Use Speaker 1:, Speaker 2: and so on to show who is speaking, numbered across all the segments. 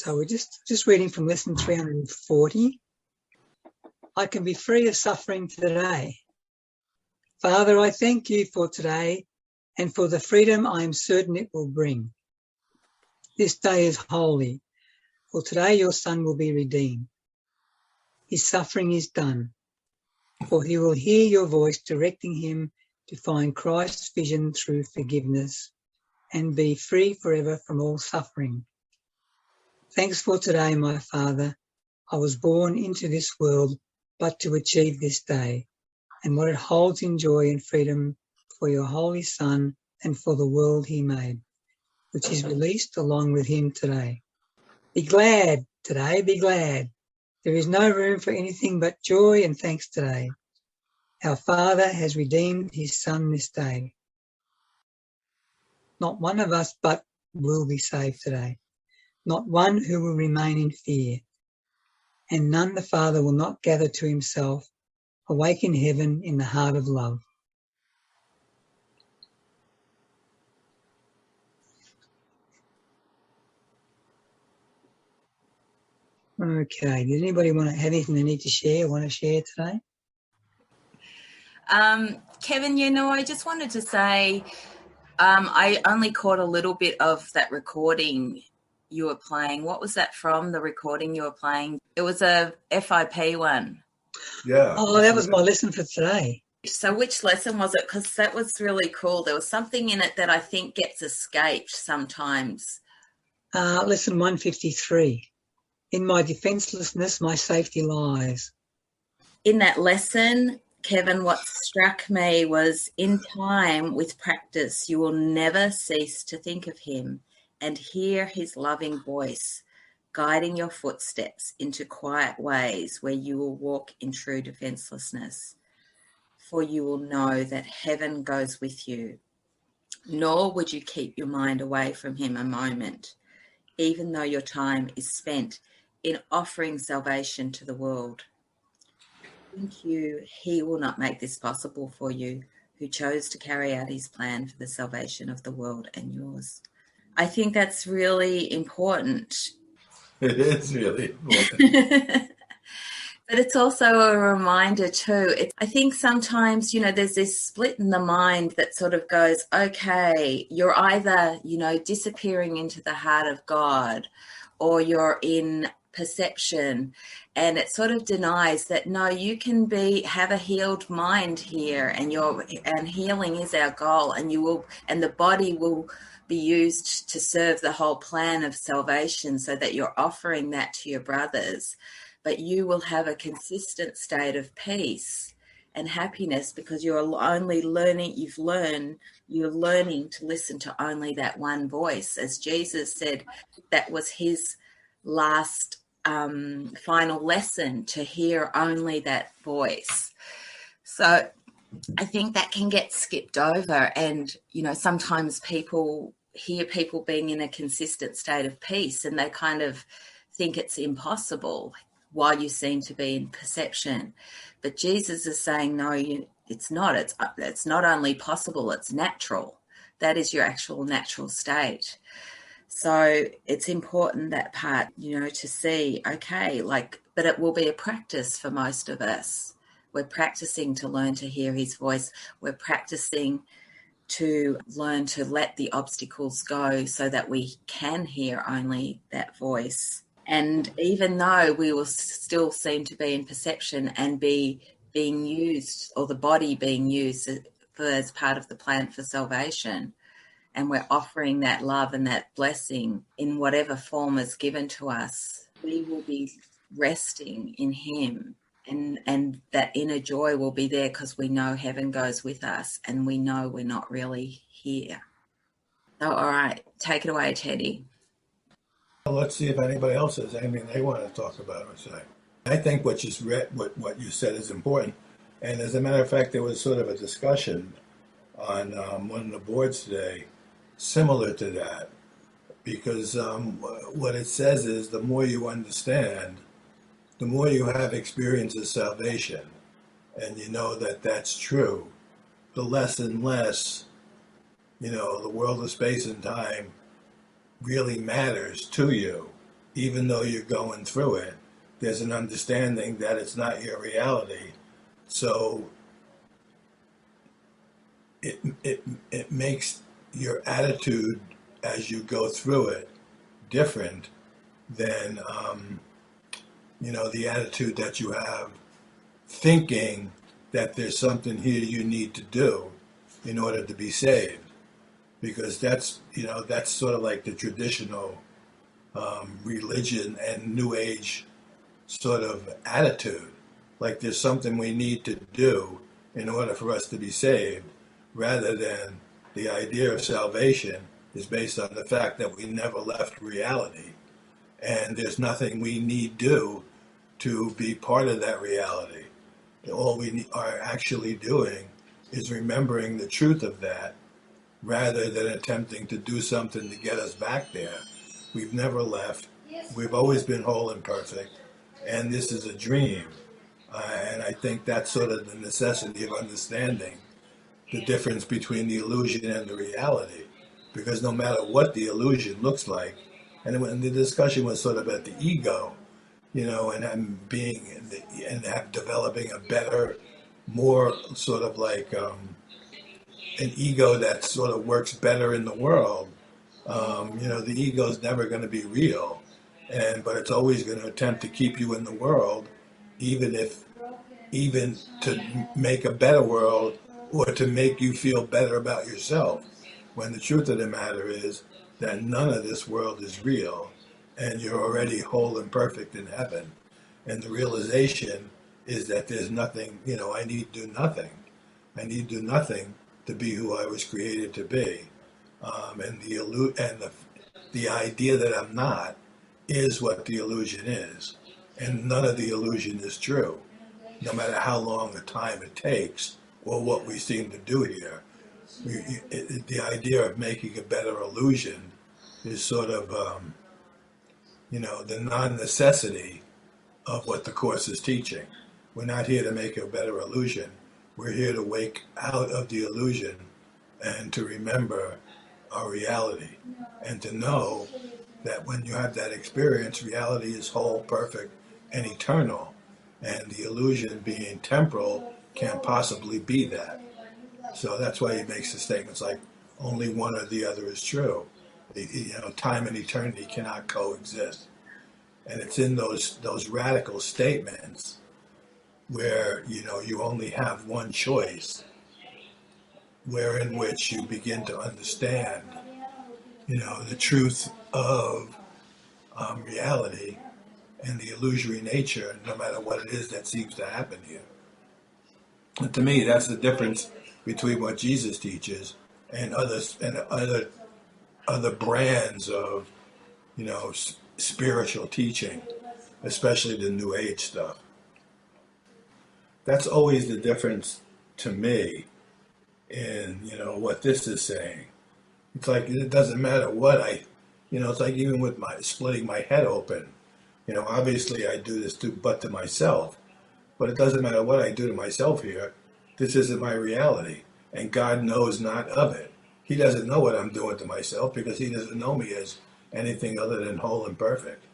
Speaker 1: So we're just reading from lesson 340. I can be free of suffering today. Father, I thank you for today and for the freedom I am certain it will bring. This day is holy, for today your Son will be redeemed. His suffering is done, for he will hear your voice directing him to find Christ's vision through forgiveness and be free forever from all suffering. Thanks for today, my Father. I was born into this world but to achieve this day and what it holds in joy and freedom for your Holy Son and for the world he made, which is released along with him today. Be glad today, be glad. There is no room for anything but joy and thanks today. Our Father has redeemed his Son this day. Not one of us but will be saved today. Not one who will remain in fear. And none the Father will not gather to himself, awake in heaven in the heart of love. Okay, does anybody want to have anything they need to share, want to share today?
Speaker 2: Kevin, I just wanted to say I only caught a little bit of that recording you were playing. What was that from, the recording you were playing? It was a FIP one.
Speaker 3: Yeah.
Speaker 1: Oh, that was my lesson for today.
Speaker 2: So which lesson was it? Because that was really cool. There was something in it that I think gets escaped sometimes.
Speaker 1: Lesson 153. In my defenselessness, my safety lies.
Speaker 2: In that lesson, Kevin, what struck me was, in time with practice, you will never cease to think of him and hear his loving voice guiding your footsteps into quiet ways where you will walk in true defenselessness. For you will know that heaven goes with you, nor would you keep your mind away from him a moment, even though your time is spent in offering salvation to the world. Thank you, he will not make this possible for you, who chose to carry out his plan for the salvation of the world and yours. I think that's really important.
Speaker 3: It is really important.
Speaker 2: But it's also a reminder too. I think sometimes, there's this split in the mind that sort of goes, okay, you're either, disappearing into the heart of God, or you're in perception, and it sort of denies that, no, you can have a healed mind here, and healing is our goal, and the body will be used to serve the whole plan of salvation, so that you're offering that to your brothers. But you will have a consistent state of peace and happiness because you're learning to listen to only that one voice. As Jesus said, that was his last final lesson, to hear only that voice. So I think that can get skipped over. And, sometimes people hear people being in a consistent state of peace and they kind of think it's impossible, while you seem to be in perception. But Jesus is saying, no, it's not. It's not only possible, it's natural. That is your actual natural state. So it's important, that part, to see, okay, but it will be a practice for most of us. We're practicing to learn to hear his voice. We're practicing to learn to let the obstacles go so that we can hear only that voice. And even though we will still seem to be in perception and be being used, or the body being used as part of the plan for salvation, and we're offering that love and that blessing in whatever form is given to us, we will be resting in him, and that inner joy will be there because we know heaven goes with us and we know we're not really here. So, all right, take it away, Teddy.
Speaker 3: Well, let's see if anybody else has anything they want to talk about or say. I think what you said is important. And as a matter of fact, there was sort of a discussion on one of the boards today similar to that, because what it says is the more you understand, the more you have experience of salvation, and you know that that's true, the less and less, the world of space and time really matters to you, even though you're going through it, there's an understanding that it's not your reality. So it makes your attitude as you go through it different than the attitude that you have thinking that there's something here you need to do in order to be saved, because that's sort of like the traditional religion and New Age sort of attitude. Like there's something we need to do in order for us to be saved, rather than the idea of salvation is based on the fact that we never left reality, and there's nothing we need do to be part of that reality. All we are actually doing is remembering the truth of that, rather than attempting to do something to get us back there. We've never left. We've always been whole and perfect, and this is a dream. And I think that's sort of the necessity of understanding the difference between the illusion and the reality. Because no matter what the illusion looks like, and when the discussion was sort of at the ego, and being and developing a better, more sort of like an ego that sort of works better in the world. The ego is never going to be real, but it's always going to attempt to keep you in the world, even to make a better world or to make you feel better about yourself. When the truth of the matter is that none of this world is real, and you're already whole and perfect in heaven. And the realization is that there's nothing. I need to do nothing. I need to do nothing to be who I was created to be. And the idea that I'm not is what the illusion is. And none of the illusion is true, no matter how long the time it takes or what we seem to do here. The idea of making a better illusion is sort of, the non-necessity of what the Course is teaching. We're not here to make a better illusion. We're here to wake out of the illusion and to remember our reality, and to know that when you have that experience, reality is whole, perfect, and eternal. And the illusion being temporal can't possibly be that. So that's why he makes the statements like only one or the other is true. Time and eternity cannot coexist. And it's in those radical statements where you only have one choice, where in which you begin to understand the truth of reality and the illusory nature, no matter what it is that seems to happen here. And to me, that's the difference between what Jesus teaches and other brands of spiritual teaching, especially the New Age stuff. That's always the difference to me in what this is saying. It's like it doesn't matter what it's like even with my splitting my head open. Obviously I do this to myself, but it doesn't matter what I do to myself here. This isn't my reality, and God knows not of it. He doesn't know what I'm doing to myself because he doesn't know me as anything other than whole and perfect.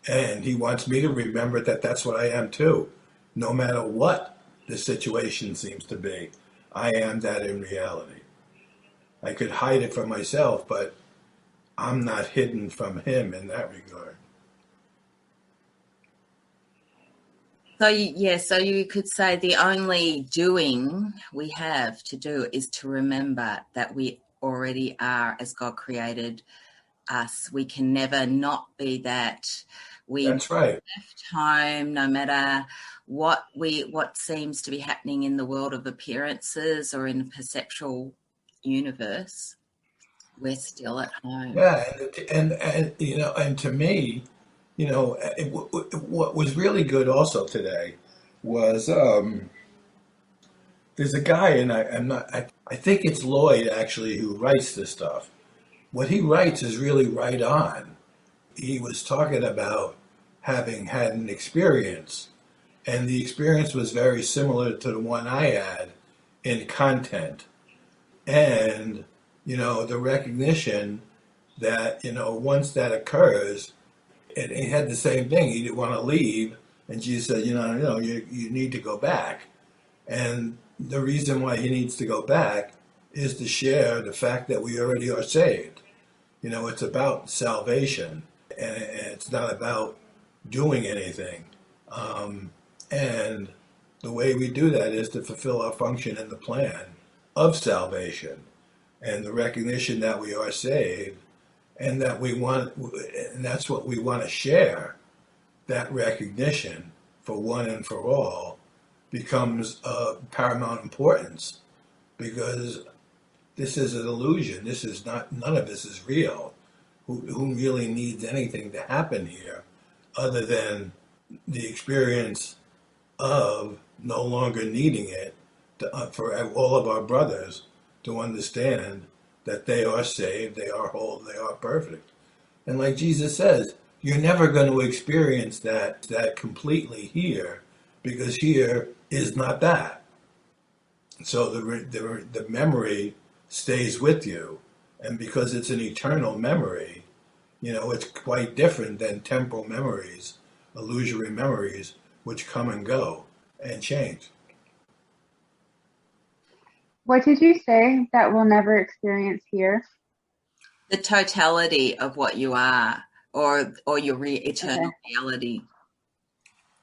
Speaker 3: And he wants me to remember that that's what I am too. No matter what the situation seems to be, I am that in reality. I could hide it from myself, but I'm not hidden from him in that regard.
Speaker 2: So you could say the only doing we have to do is to remember that we already are as God created us. We can never not be that.
Speaker 3: That's right.
Speaker 2: Left home, no matter what seems to be happening in the world of appearances or in the perceptual universe, we're still at home.
Speaker 3: Yeah, and to me, what was really good also today was there's a guy, and I think it's Lloyd actually who writes this stuff. What he writes is really right on. He was talking about having had an experience, and the experience was very similar to the one I had in content. And, the recognition that, once that occurs, and he had the same thing. He didn't want to leave, and Jesus said, you need to go back. And the reason why he needs to go back is to share the fact that we already are saved. It's about salvation, and it's not about doing anything. And the way we do that is to fulfill our function in the plan of salvation and the recognition that we are saved, and that and that's what we want to share. That recognition for one and for all becomes of paramount importance, because this is an illusion. This is not, none of this is real. Who really needs anything to happen here other than the experience of no longer needing it for all of our brothers to understand that they are saved, they are whole, they are perfect. And like Jesus says, you're never going to experience that completely here, because here is not that. So the memory stays with you, and because it's an eternal memory, it's quite different than temporal memories, illusory memories, which come and go and change.
Speaker 4: What did you say that we'll never experience here?
Speaker 2: The totality of what you are, or your eternal reality.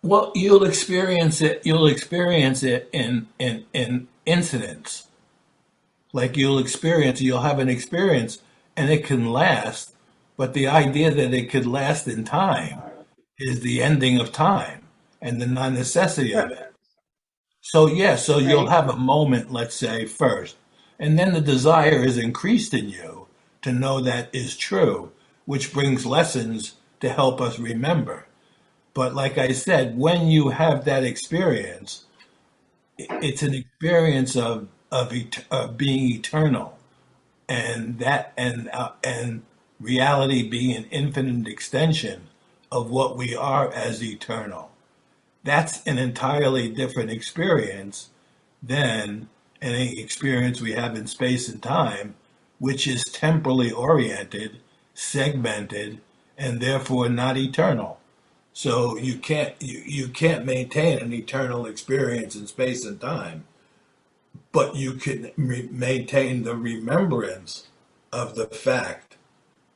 Speaker 3: Well, you'll experience it. You'll experience it in incidents. Like you'll have an experience, and it can last. But the idea that it could last in time is the ending of time and the non-necessity of it. So you'll have a moment, let's say, first, and then the desire is increased in you to know that is true, which brings lessons to help us remember. But like I said, when you have that experience, it's an experience of being eternal, and reality being an infinite extension of what we are as eternal. That's an entirely different experience than any experience we have in space and time, which is temporally oriented, segmented, and therefore not eternal. So you can't maintain an eternal experience in space and time, but you can maintain the remembrance of the fact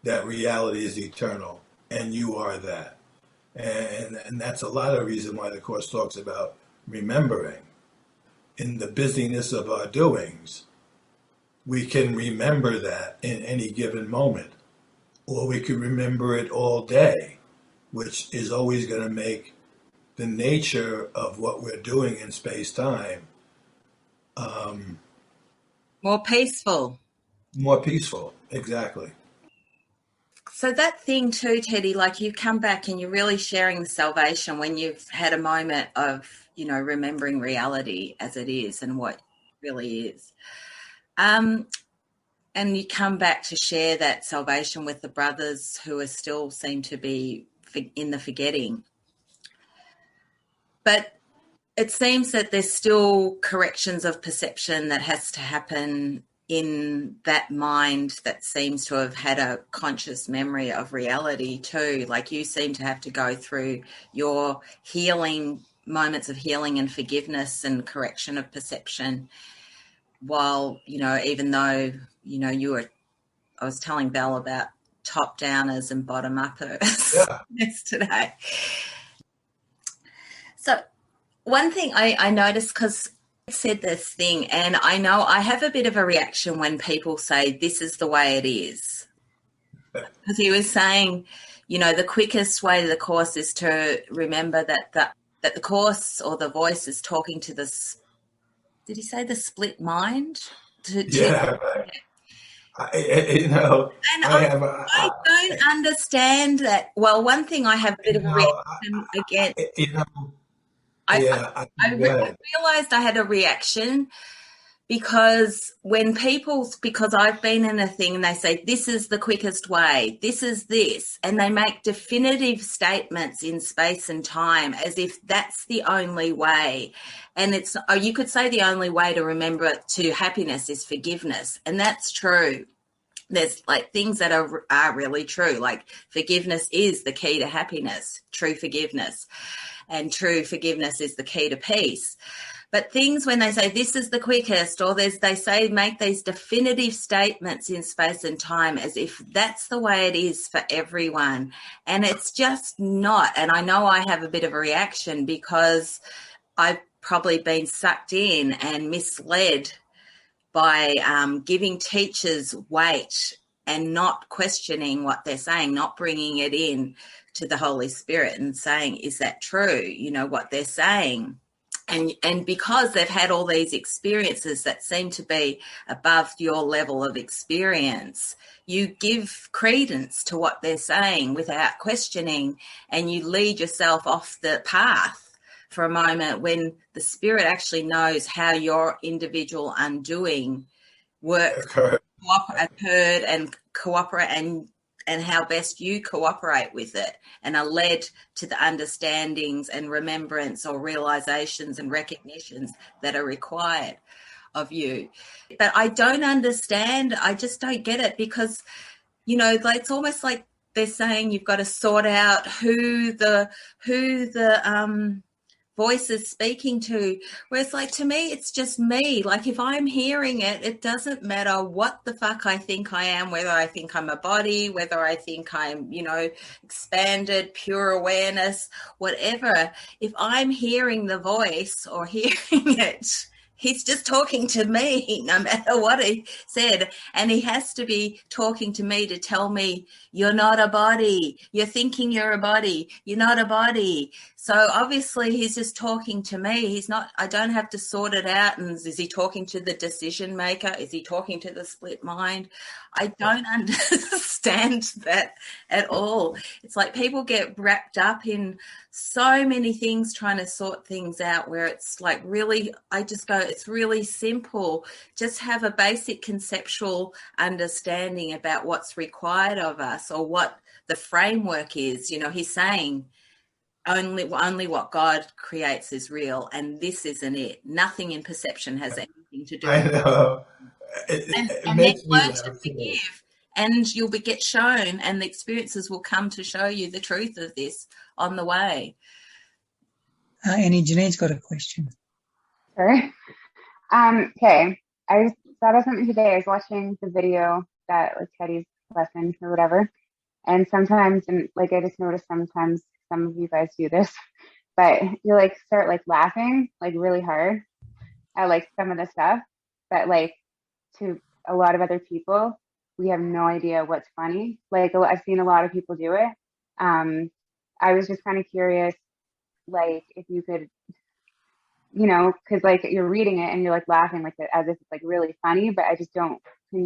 Speaker 3: that reality is eternal, and you are that. And that's a lot of reason why the Course talks about remembering. In the busyness of our doings, we can remember that in any given moment, or we can remember it all day, which is always going to make the nature of what we're doing in space-time
Speaker 2: more peaceful.
Speaker 3: More peaceful, exactly.
Speaker 2: So that thing too, Teddy, like you come back and you're really sharing the salvation when you've had a moment of, remembering reality as it is and what really is. And you come back to share that salvation with the brothers who are still seem to be in the forgetting. But it seems that there's still corrections of perception that has to happen in that mind that seems to have had a conscious memory of reality too. Like you seem to have to go through your healing, moments of healing and forgiveness and correction of perception, while, even though, I was telling Belle about top downers and bottom uppers yesterday. So one thing I noticed, because said this thing, and I know I have a bit of a reaction when people say this is the way it is, because he was saying, the quickest way to the Course is to remember that the Course or the voice is talking to this. Did he say the split mind?
Speaker 3: I
Speaker 2: don't understand that. Well, one thing I have a bit of a reaction against. I realized I had a reaction because because I've been in a thing and they say, this is the quickest way, this is this, and they make definitive statements in space and time as if that's the only way. And you could say the only way to remember to happiness is forgiveness, and that's true. there's like things that are really true, like forgiveness is the key to happiness, true forgiveness, and true forgiveness is the key to peace. But things when they say this is the quickest, or they say make these definitive statements in space and time as if that's the way it is for everyone, and it's just not. And I know I have a bit of a reaction because I've probably been sucked in and misled by giving teachers weight and not questioning what they're saying, not bringing it in to the Holy Spirit and saying, is that true? You know, what they're saying. And because they've had all these experiences that seem to be above your level of experience, you give credence to what they're saying without questioning, and you lead yourself off the path for a moment when the Spirit actually knows how your individual undoing occurred and cooperate, and how best you cooperate with it and are led to the understandings and remembrance or realizations and recognitions that are required of you. But I don't understand. I just don't get it because, you know, like, it's almost like they're saying you've got to sort out who the voice is speaking to, whereas, like, to me it's just me. Like, if I'm hearing it, it doesn't matter what the fuck I think I am, whether I think I'm a body, whether I think I'm, you know, expanded pure awareness, whatever. If I'm hearing the voice or hearing it, he's just talking to me no matter what he said. And he has to be talking to me to tell me, you're not a body. You're thinking you're a body. You're not a body. So obviously he's just talking to me. He's not, I don't have to sort it out. And is he talking to the decision maker? Is he talking to the split mind? I don't understand that at all. It's like people get wrapped up in so many things trying to sort things out, where it's like, really, I just go, it's really simple. Just have a basic conceptual understanding about what's required of us or what the framework is. You know, he's saying only what God creates is real, and this isn't it. Nothing in perception has anything to do with
Speaker 3: I know.
Speaker 2: and
Speaker 3: It
Speaker 2: then
Speaker 3: makes me
Speaker 2: learn to
Speaker 3: laugh.
Speaker 2: forgive, and you'll get shown, and the experiences will come to show you the truth of this on the way.
Speaker 1: Annie, Janine's got a question.
Speaker 4: Sorry. Okay. I thought of something today. I was watching the video that, like, Teddy's lesson or whatever. And sometimes, and like, I just noticed sometimes some of you guys do this, but you like start like laughing like really hard at like some of the stuff, but like to a lot of other people, we have no idea what's funny. Like, I've seen a lot of people do it. I was just kind of curious, like, if you could, you know, because like you're reading it and you're like laughing like as if it's like really funny, but I just don't. Do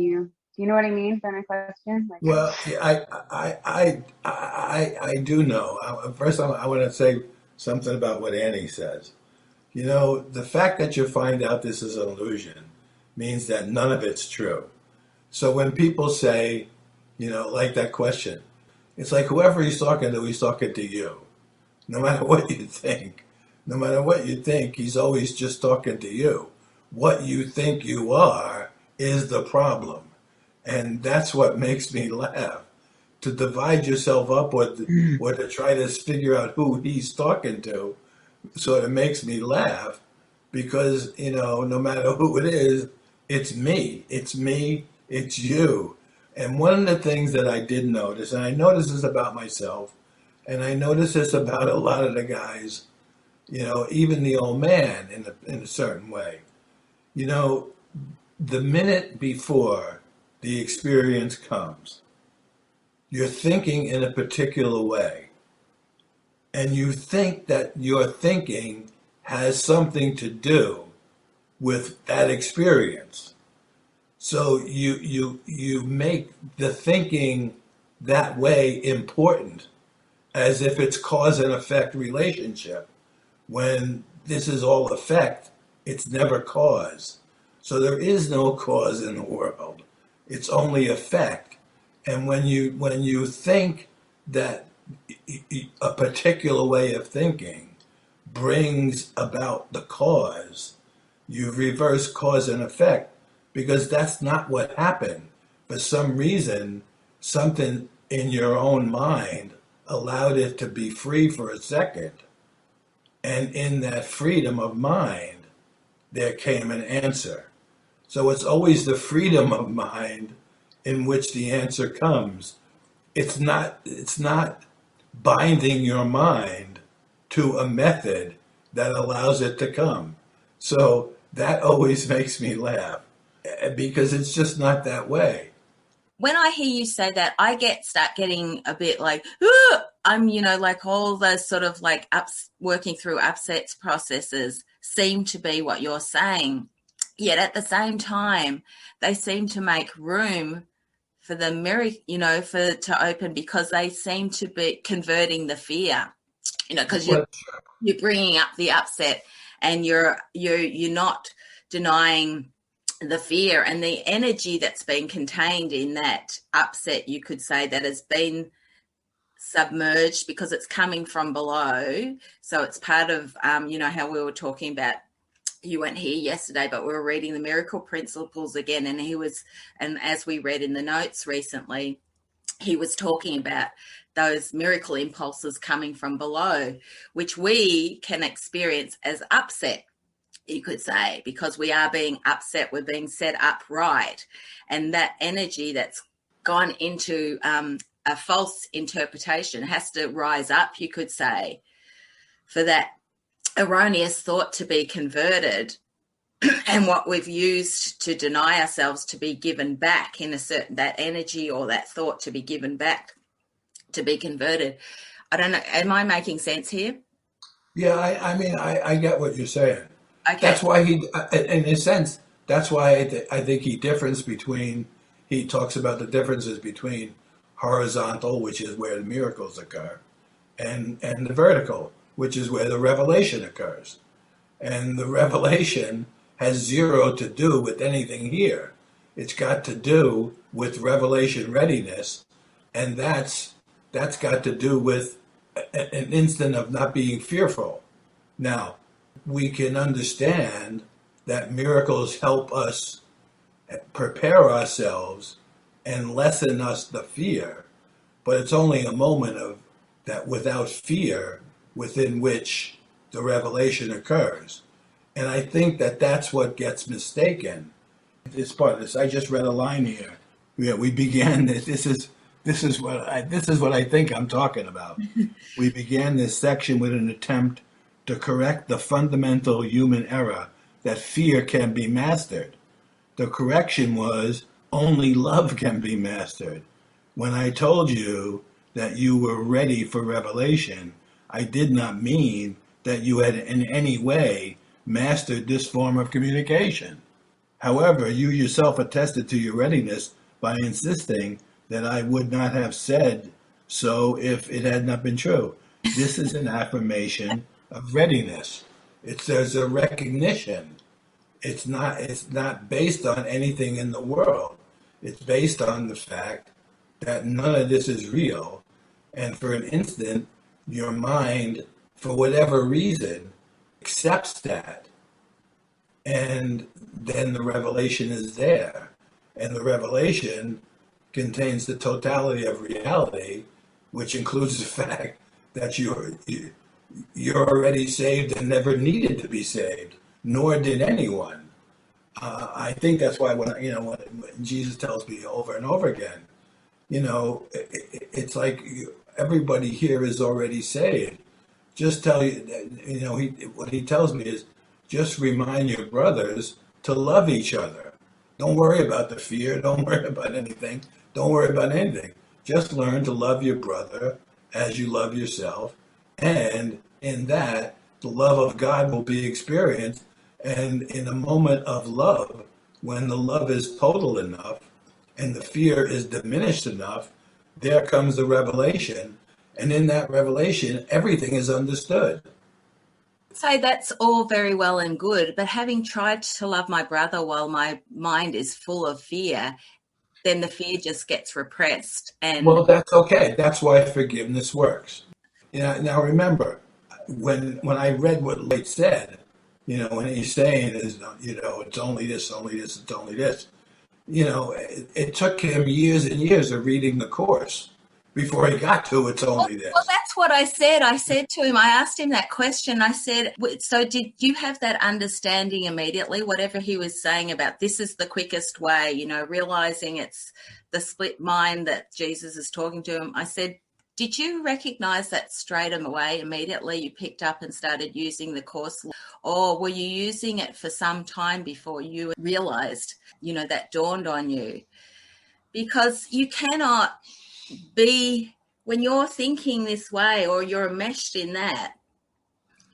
Speaker 4: you know what I mean by my question? Like,
Speaker 3: Well, I do know. First, I want to say something about what Annie says. You know, the fact that you find out this is an illusion means that none of it's true. So when people say, you know, like that question, it's like whoever he's talking to you. No matter what you think, no matter what you think, he's always just talking to you. What you think you are is the problem. And that's what makes me laugh. To divide yourself up or to try to figure out who he's talking to sort of makes me laugh because, you know, no matter who it is, it's me. It's me. It's you. And one of the things that I did notice, and I noticed this about myself, and I noticed this about a lot of the guys, you know, even the old man in a certain way. You know, the minute before the experience comes, you're thinking in a particular way. And you think that your thinking has something to do with that experience. So you make the thinking that way important, as if it's cause and effect relationship, when this is all effect, it's never cause. So there is no cause in the world. It's only effect. And when you think that a particular way of thinking brings about the cause, you reverse cause and effect, because that's not what happened. but some reason, something in your own mind allowed it to be free for a second. And in that freedom of mind, there came an answer. So it's always the freedom of mind in which the answer comes. It's not binding your mind to a method that allows it to come. So that always makes me laugh because it's just not that way.
Speaker 2: When I hear you say that, I start getting a bit like, I'm, like all those sort of like working through upsets processes seem to be what you're saying. Yet at the same time, they seem to make room for the mirror, to open, because they seem to be converting the fear, because you're bringing up the upset, and you're not denying the fear and the energy that's been contained in that upset, you could say, that has been submerged because it's coming from below. So it's part of, how we were talking about, you weren't here yesterday, but we were reading the miracle principles again. And as we read in the notes recently, he was talking about those miracle impulses coming from below, which we can experience as upset, you could say, because we are being upset, we're being set up right. And that energy that's gone into a false interpretation has to rise up, you could say, for that erroneous thought to be converted, and what we've used to deny ourselves to be given back in that energy or that thought to be given back, to be converted. I don't know. Am I making sense here?
Speaker 3: Yeah, I get what you're saying.
Speaker 2: Okay.
Speaker 3: That's why in a sense, that's why I think he talks about the differences between horizontal, which is where the miracles occur, and the vertical, which is where the revelation occurs. And the revelation has zero to do with anything here. It's got to do with revelation readiness, and that's got to do with an instant of not being fearful. Now, we can understand that miracles help us prepare ourselves and lessen us the fear, but it's only a moment of that without fear within which the revelation occurs. And I think that that's what gets mistaken. This part of this, I just read a line here. Yeah, we began this. This is what I think I'm talking about. We began this section with an attempt to correct the fundamental human error that fear can be mastered. The correction was only love can be mastered. When I told you that you were ready for revelation, I did not mean that you had in any way mastered this form of communication. However, you yourself attested to your readiness by insisting that I would not have said so if it had not been true. This is an affirmation of readiness. There's a recognition. It's not based on anything in the world. It's based on the fact that none of this is real. And for an instant, your mind, for whatever reason, accepts that. And then the revelation is there. And the revelation contains the totality of reality, which includes the fact that you're already saved and never needed to be saved, nor did anyone. I think that's why when Jesus tells me over and over again, it's like everybody here is already saved. Just tell what he tells me is just remind your brothers to love each other. Don't worry about the fear. Don't worry about anything. Don't worry about anything. Just learn to love your brother as you love yourself. And in that, the love of God will be experienced. And in a moment of love, when the love is total enough and the fear is diminished enough, there comes the revelation. And in that revelation, everything is understood.
Speaker 2: So that's all very well and good, but having tried to love my brother while my mind is full of fear, then the fear just gets repressed. And
Speaker 3: well, that's okay. That's why forgiveness works. Now remember, when I read what Light said, when he's saying is, it's only this, it's only this. it took him years and years of reading the Course before he got to it's only
Speaker 2: Well,
Speaker 3: this.
Speaker 2: that's what I said. I said to him, I asked him that question. I said, so did you have that understanding immediately, whatever he was saying about this is the quickest way, realizing it's the split mind that Jesus is talking to him? I said, did you recognize that straight away, immediately you picked up and started using the Course? Or were you using it for some time before you realized, that dawned on you? Because you cannot be, when you're thinking this way or you're enmeshed in that,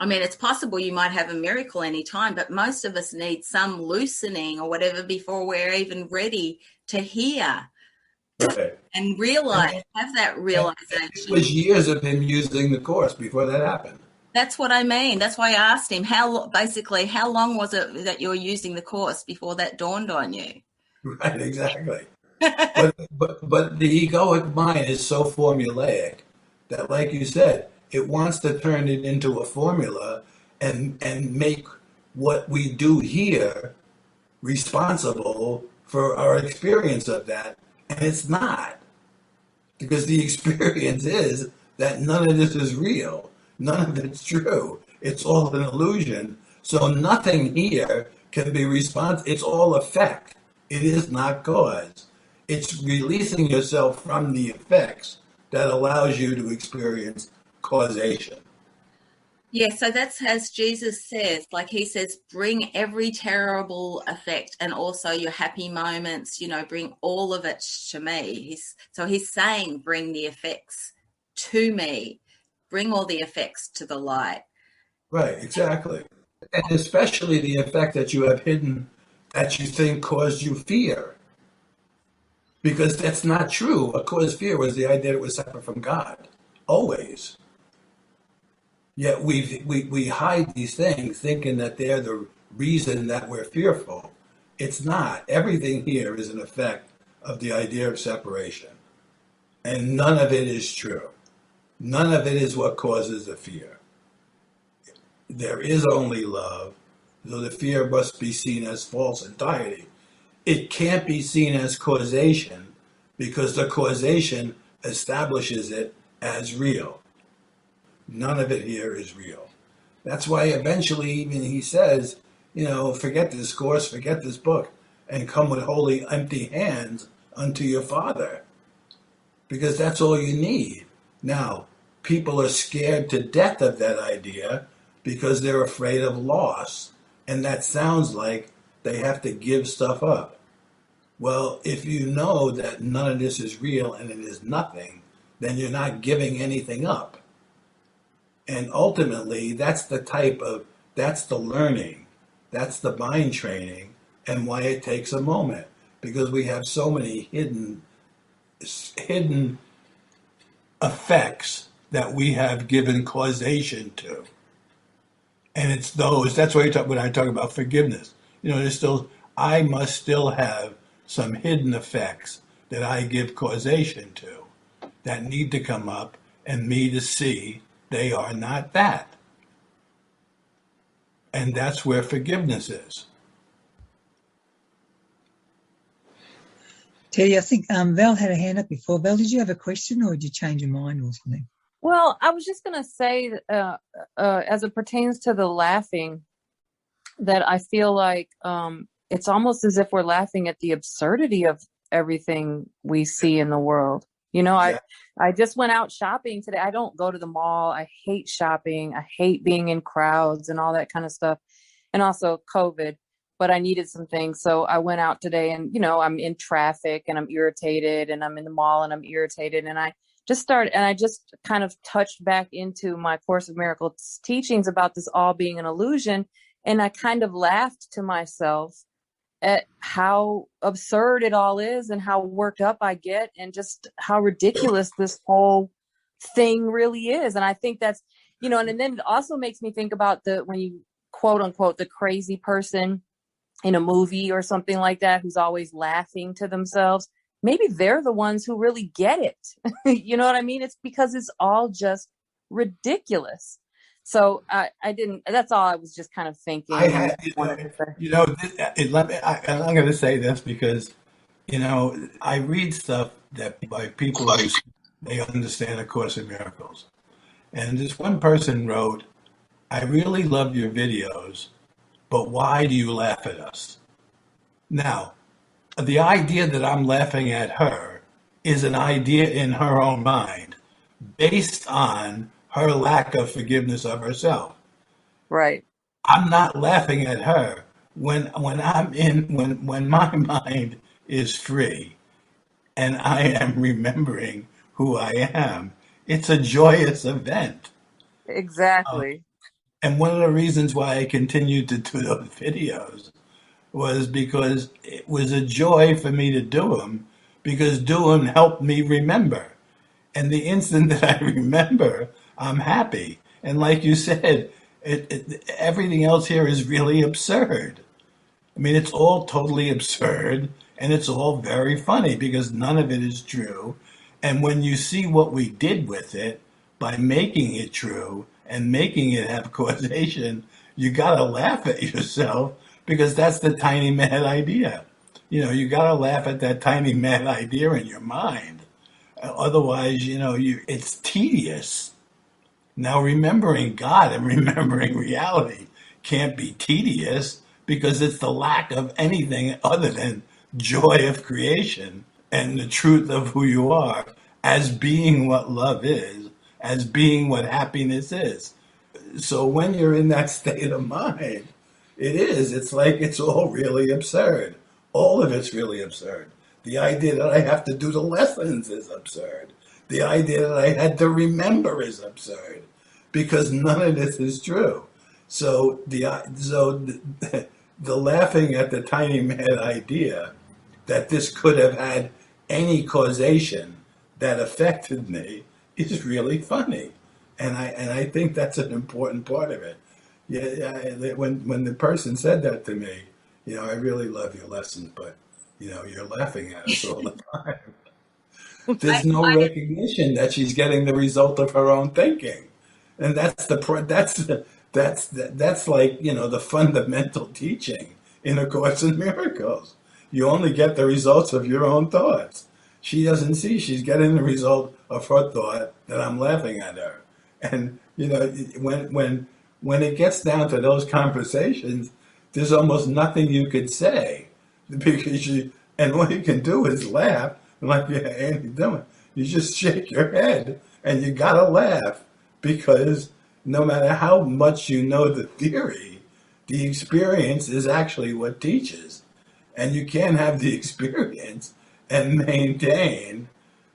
Speaker 2: it's possible you might have a miracle anytime, but most of us need some loosening or whatever before we're even ready to hear
Speaker 3: Right.
Speaker 2: and realize, have that realization.
Speaker 3: It was years of him using the Course before that happened.
Speaker 2: That's what I mean. That's why I asked him, how long was it that you were using the Course before that dawned on you?
Speaker 3: Right, exactly. But the egoic mind is so formulaic that, like you said, it wants to turn it into a formula and make what we do here responsible for our experience of that. And it's not. Because the experience is that none of this is real. None of it's true. It's all an illusion. So nothing here can be responsible. It's all effect. It is not cause. It's releasing yourself from the effects that allows you to experience causation.
Speaker 2: Yeah, so that's as Jesus says, like he says, bring every terrible effect and also your happy moments, bring all of it to me. He's saying, bring the effects to me, bring all the effects to the light.
Speaker 3: Right, exactly. And especially the effect that you have hidden that you think caused you fear. Because that's not true. What caused fear was the idea that it was separate from God, always. Yet we hide these things thinking that they're the reason that we're fearful. It's not. Everything here is an effect of the idea of separation. And none of it is true. None of it is what causes the fear. There is only love, so the fear must be seen as false entirety. It can't be seen as causation because the causation establishes it as real. None of it here is real. That's why eventually even he says, forget this Course, forget this book, and come with wholly empty hands unto your Father. Because that's all you need. Now, people are scared to death of that idea because they're afraid of loss. And that sounds like they have to give stuff up. Well, if you know that none of this is real and it is nothing, then you're not giving anything up. And ultimately, that's the learning, that's the mind training, and why it takes a moment. Because we have so many hidden effects that we have given causation to. And it's that's why when I talk about forgiveness, I must still have some hidden effects that I give causation to that need to come up and me to see they are not that. And that's where forgiveness is.
Speaker 1: Teddy, I think Val had a hand up before. Val, did you have a question or did you change your mind or something?
Speaker 5: Well, I was just going to say, as it pertains to the laughing, that I feel like it's almost as if we're laughing at the absurdity of everything we see in the world.
Speaker 3: Yeah.
Speaker 5: I just went out shopping today. I don't go to the mall. I hate shopping. I hate being in crowds and all that kind of stuff. And also COVID, but I needed some things. So I went out today and, I'm in traffic and I'm irritated, and I'm in the mall and I'm irritated. And I just kind of touched back into my Course of Miracles teachings about this all being an illusion. And I kind of laughed to myself at how absurd it all is and how worked up I get and just how ridiculous this whole thing really is. And I think that's, and then it also makes me think about when you quote unquote, the crazy person in a movie or something like that, who's always laughing to themselves. Maybe they're the ones who really get it. You know what I mean? It's because it's all just ridiculous. So I didn't, that's all I was just kind of thinking.
Speaker 3: I'm going to say this because You know, I read stuff that by people who say they understand A Course in Miracles. And this one person wrote, I really love your videos, but why do you laugh at us? Now, the idea that I'm laughing at her is an idea in her own mind based on her lack of forgiveness of herself.
Speaker 5: Right.
Speaker 3: I'm not laughing at her when my mind is free and I am remembering who I am. It's a joyous event.
Speaker 5: Exactly.
Speaker 3: And one of the reasons why I continued to do those videos was because it was a joy for me to do them, because do them helped me remember. And the instant that I remember, I'm happy. And like you said, everything else here is really absurd. I mean, it's all totally absurd and it's all very funny because none of it is true. And when you see what we did with it by making it true and making it have causation, you got to laugh at yourself because that's the tiny mad idea. You know, you got to laugh at that tiny mad idea in your mind. Otherwise, you know, it's tedious. Now, remembering God and remembering reality can't be tedious because it's the lack of anything other than joy of creation and the truth of who you are as being what love is, as being what happiness is. So when you're in that state of mind, it's like it's all really absurd. All of it's really absurd. The idea that I have to do the lessons is absurd. The idea that I had to remember is absurd because none of this is true. So the laughing at the tiny mad idea that this could have had any causation that affected me is really funny, and I think that's an important part of it. Yeah, when the person said that to me, you know, I really love your lessons, but you know, you're laughing at us all the time.
Speaker 2: I,
Speaker 3: There's no
Speaker 2: I
Speaker 3: recognition that she's getting the result of her own thinking, and that's like, you know, the fundamental teaching in A Course in Miracles. You only get the results of your own thoughts. She doesn't see she's getting the result of her thought that I'm laughing at her. And you know, when it gets down to those conversations, there's almost nothing you could say because and all you can do is laugh. And like yeah, Andy doing, you just shake your head and you gotta laugh because no matter how much you know the theory, the experience is actually what teaches. And you can't have the experience and maintain,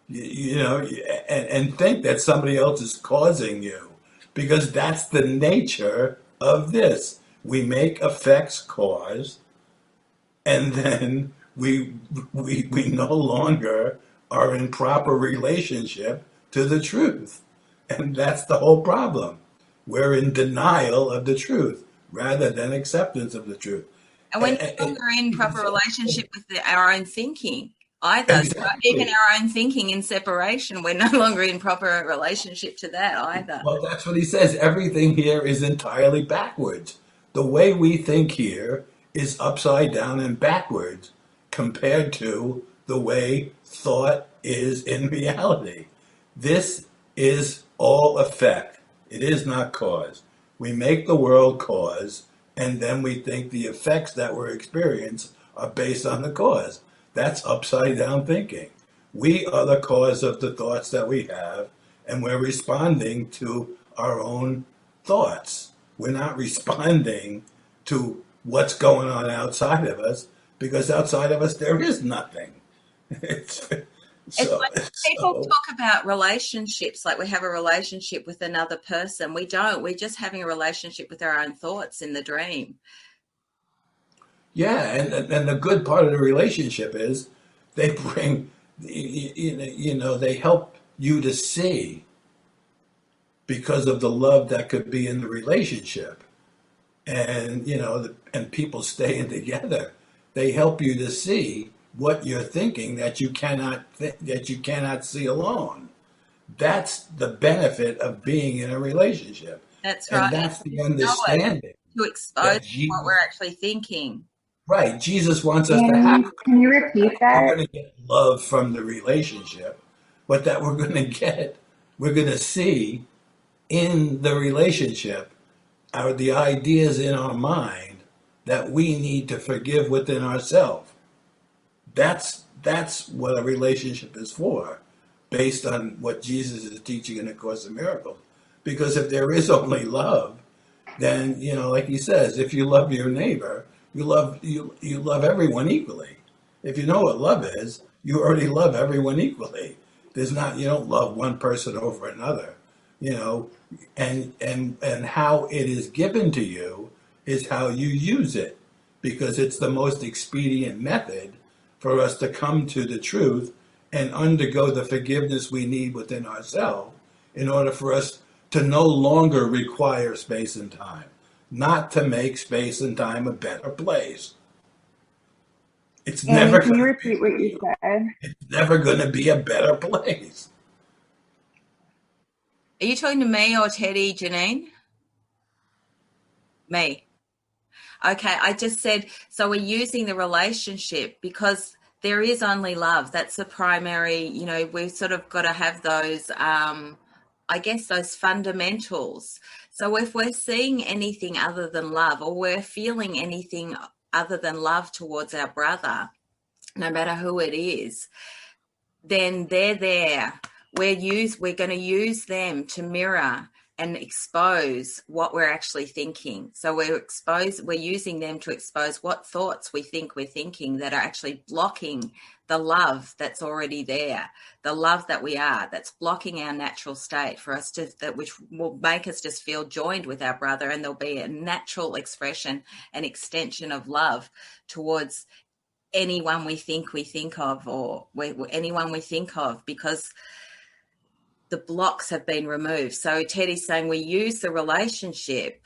Speaker 3: you know, and think that somebody else is causing you because that's the nature of this. We make effects cause, and then we no longer are in proper relationship to the truth. And that's the whole problem. We're in denial of the truth rather than acceptance of the truth.
Speaker 2: and we're no longer in proper relationship with our own thinking either. So even
Speaker 3: Exactly.
Speaker 2: our own thinking in separation, we're no longer in proper relationship to that either.
Speaker 3: Well, that's what he says. Everything here is entirely backwards. The way we think here is upside down and backwards compared to the way thought is in reality. This is all effect. It is not cause. We make the world cause, and then we think the effects that we're experiencing are based on the cause. That's upside down thinking. We are the cause of the thoughts that we have, and we're responding to our own thoughts. We're not responding to what's going on outside of us because outside of us there is nothing. It's,
Speaker 2: It's
Speaker 3: so,
Speaker 2: like people
Speaker 3: so
Speaker 2: talk about relationships, like we have a relationship with another person. We don't. We're just having a relationship with our own thoughts in the dream.
Speaker 3: yeah, and the good part of the relationship is they bring, you know, they help you to see because of the love that could be in the relationship. And you know, and people staying together, they help you to see what you're thinking that you cannot see alone. That's the benefit of being in a relationship,
Speaker 2: That's
Speaker 3: and
Speaker 2: right.
Speaker 3: that's the
Speaker 2: Know it
Speaker 3: understanding
Speaker 2: to expose
Speaker 3: that
Speaker 2: what we're actually thinking.
Speaker 3: Right. Jesus wants us to have.
Speaker 4: Can you repeat
Speaker 3: We're
Speaker 4: that?
Speaker 3: going to get love from the relationship, but that we're going to see in the relationship are the ideas in our mind that we need to forgive within ourselves. That's what a relationship is for, based on what Jesus is teaching in the Course of Miracles. Because if there is only love, then like he says, if you love your neighbor, you love everyone equally. If you know what love is, you already love everyone equally. There's not You don't love one person over another, you know, and how it is given to you is how you use it, because it's the most expedient method for us to come to the truth and undergo the forgiveness we need within ourselves in order for us to no longer require space and time, not to make space and time a better place. It's
Speaker 4: Andy,
Speaker 3: never
Speaker 4: can
Speaker 3: going
Speaker 4: you
Speaker 3: to be.
Speaker 4: repeat what you said?
Speaker 3: It's never going to be a better place.
Speaker 2: Are you talking to me or Teddy, Janine? Me. Okay, I just said, so we're using the relationship because there is only love. That's the primary, we've sort of got to have those, I guess, those fundamentals. So if we're seeing anything other than love, or we're feeling anything other than love towards our brother, no matter who it is, then they're there. We're going to use them to mirror and expose what we're actually thinking. So we're using them to expose what thoughts we think we're thinking that are actually blocking the love that's already there, the love that we are, that's blocking our natural state for us which will make us just feel joined with our brother, and there'll be a natural expression and extension of love towards anyone we think of, or anyone we think of, because the blocks have been removed. So Teddy's saying we use the relationship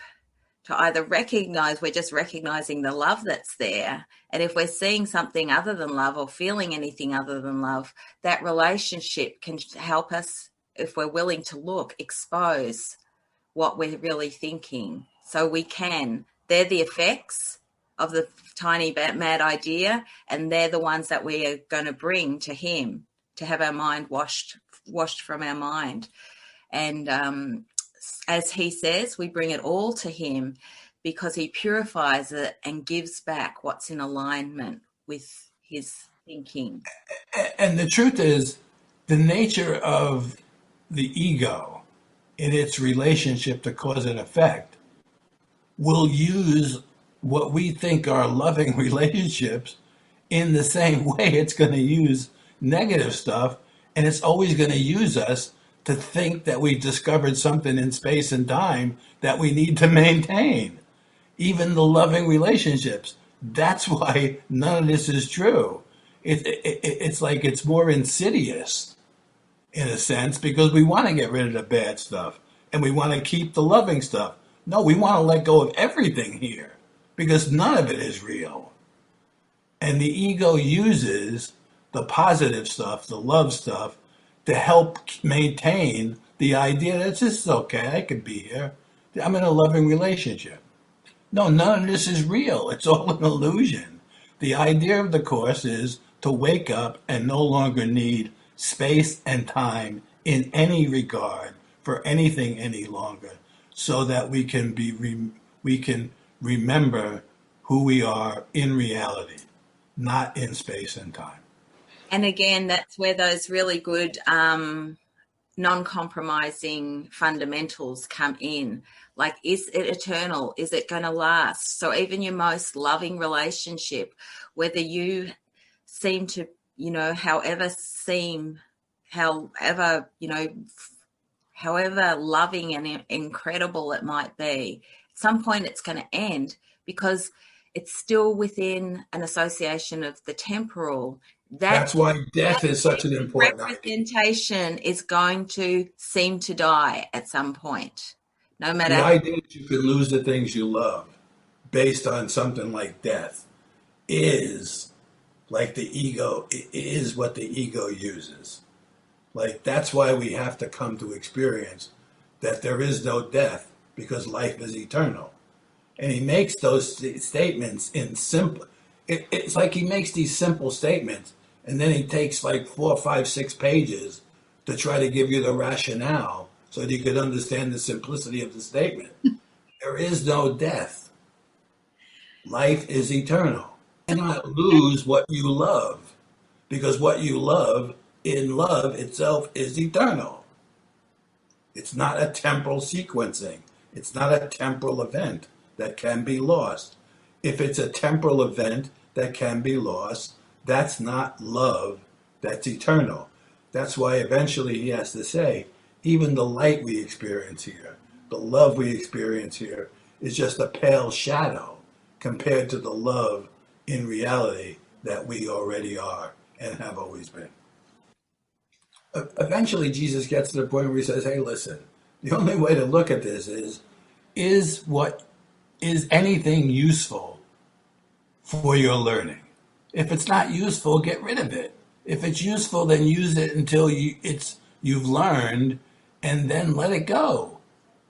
Speaker 2: to either recognize, we're just recognizing the love that's there. And if we're seeing something other than love or feeling anything other than love, that relationship can help us, if we're willing to look, expose what we're really thinking. So they're the effects of the tiny mad idea, and they're the ones that we are going to bring to him to have our mind washed from our mind. And as he says, we bring it all to him because he purifies it and gives back what's in alignment with his thinking.
Speaker 3: And the truth is, the nature of the ego in its relationship to cause and effect will use what we think are loving relationships in the same way it's going to use negative stuff. And it's always going to use us to think that we've discovered something in space and time that we need to maintain, even the loving relationships. That's why none of this is true. It's like it's more insidious in a sense, because we want to get rid of the bad stuff and we want to keep the loving stuff. No, we want to let go of everything here because none of it is real. And the ego uses the positive stuff, the love stuff, to help maintain the idea that this is okay, I could be here. I'm in a loving relationship. No, none of this is real. It's all an illusion. The idea of the Course is to wake up and no longer need space and time in any regard for anything any longer, so that we can remember who we are in reality, not in space and time.
Speaker 2: And again, that's where those really good non-compromising fundamentals come in. Like, is it eternal? Is it going to last? So even your most loving relationship, whether you seem to, however loving and incredible it might be, at some point it's going to end, because it's still within an association of the temporal.
Speaker 3: That's why death is such an important idea.
Speaker 2: Representation is going to seem to die at some point, no matter.
Speaker 3: The idea that you can lose the things you love based on something like death is like the ego. It is what the ego uses. Like, that's why we have to come to experience that there is no death, because life is eternal. And he makes those statements in simple. It's like he makes these simple statements, and then he takes like 4, 5, 6 pages to try to give you the rationale so that you could understand the simplicity of the statement. There is no death. Life is eternal. You cannot lose what you love, because what you love in love itself is eternal. It's not a temporal sequencing. It's not a temporal event that can be lost. If it's a temporal event that can be lost, that's not love, that's eternal. That's why eventually he has to say, even the light we experience here, the love we experience here, is just a pale shadow compared to the love in reality that we already are and have always been. Eventually Jesus gets to the point where he says, hey, listen, the only way to look at this is anything useful for your learning? If it's not useful, get rid of it. If it's useful, then use it until you've learned, and then let it go.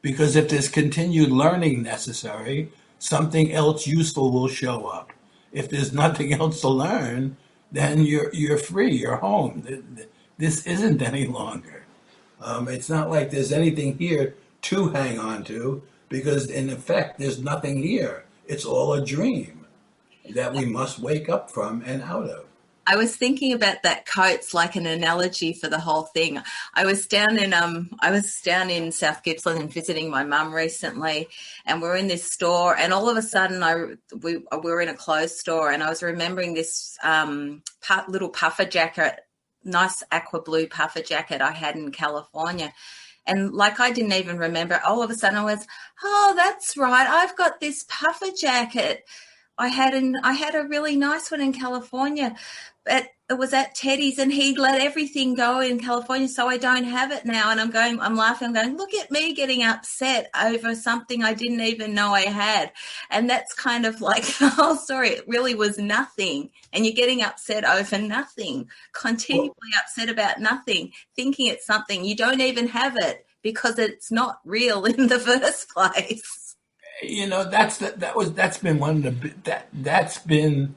Speaker 3: Because if there's continued learning necessary, something else useful will show up. If there's nothing else to learn, then you're free, you're home. This isn't any longer. It's not like there's anything here to hang on to, because in effect, there's nothing here. It's all a dream that we must wake up from and out of.
Speaker 2: I was thinking about that quote's like an analogy for the whole thing. I was down in South Gippsland visiting my mum recently, and we're in this store, and all of a sudden we were in a clothes store, and I was remembering this little puffer jacket, nice aqua blue puffer jacket I had in California. And like I didn't even remember, all of a sudden I was, oh, that's right, I've got this puffer jacket. I had a really nice one in California, but it was at Teddy's, and he let everything go in California, so I don't have it now. And I'm laughing, I'm going, look at me getting upset over something I didn't even know I had. And that's kind of like the whole story. It really was nothing, and you're getting upset over nothing, continually upset about nothing, thinking it's something. You don't even have it because it's not real in the first place.
Speaker 3: You know, that's been one of that's been